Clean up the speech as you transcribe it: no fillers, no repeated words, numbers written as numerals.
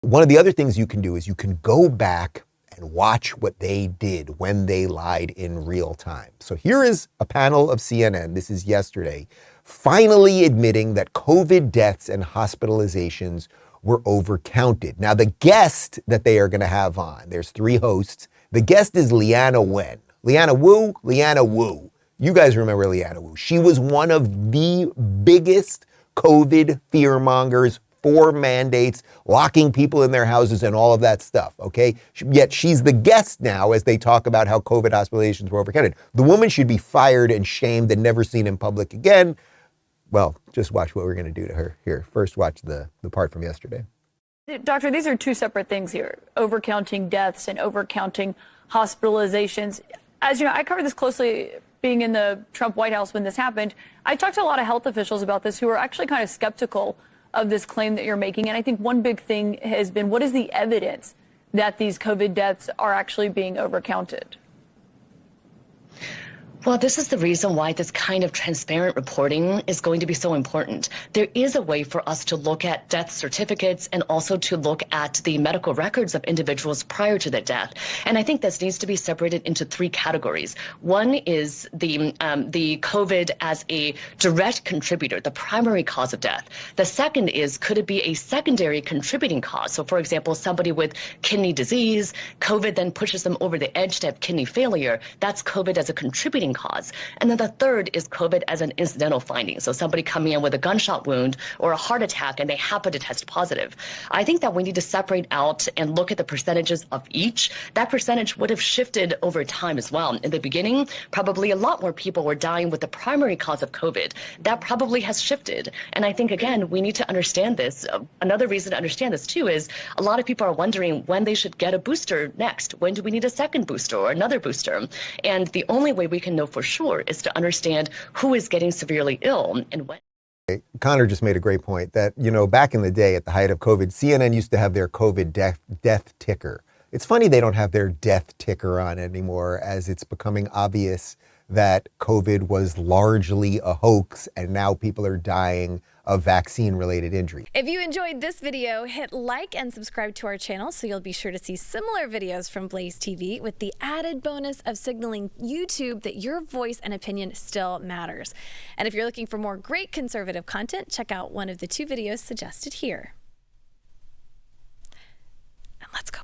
one of the other things you can do is you can go back and watch what they did when they lied in real time. So here is a panel of CNN, this is yesterday, finally admitting that COVID deaths and hospitalizations were overcounted. Now, the guest that they are going to have on, there's 3 hosts. The guest is Leana Wen. Leana Wu. You guys remember Leana Wu. She was one of the biggest COVID fearmongers for mandates, locking people in their houses and all of that stuff, okay? Yet she's the guest now as they talk about how COVID hospitalizations were overcounted. The woman should be fired and shamed and never seen in public again. Well, just watch what we're going to do to her here. First, watch the part from yesterday. Doctor, these are 2 separate things here, overcounting deaths and overcounting hospitalizations. As you know, I covered this closely being in the Trump White House when this happened. I talked to a lot of health officials about this who are actually kind of skeptical of this claim that you're making. And I think one big thing has been, what is the evidence that these COVID deaths are actually being overcounted? Well, this is the reason why this kind of transparent reporting is going to be so important. There is a way for us to look at death certificates and also to look at the medical records of individuals prior to their death. And I think this needs to be separated into 3 categories. One is the COVID as a direct contributor, the primary cause of death. The second is, could it be a secondary contributing cause? So, for example, somebody with kidney disease, COVID then pushes them over the edge to have kidney failure. That's COVID as a contributing cause. And then the third is COVID as an incidental finding. So somebody coming in with a gunshot wound or a heart attack and they happen to test positive. I think that we need to separate out and look at the percentages of each. That percentage would have shifted over time as well. In the beginning, probably a lot more people were dying with the primary cause of COVID. That probably has shifted. And I think, again, we need to understand this. Another reason to understand this, too, is a lot of people are wondering when they should get a booster next. When do we need a second booster or another booster? And the only way we can know for sure is to understand who is getting severely ill and when. Connor just made a great point that, you know, back in the day at the height of COVID, CNN used to have their COVID death ticker. It's funny they don't have their death ticker on anymore, as it's becoming obvious that COVID was largely a hoax and now people are dying of vaccine-related injury. If you enjoyed this video, hit like and subscribe to our channel so you'll be sure to see similar videos from BlazeTV with the added bonus of signaling YouTube that your voice and opinion still matters. And if you're looking for more great conservative content, check out one of the 2 videos suggested here. And let's go.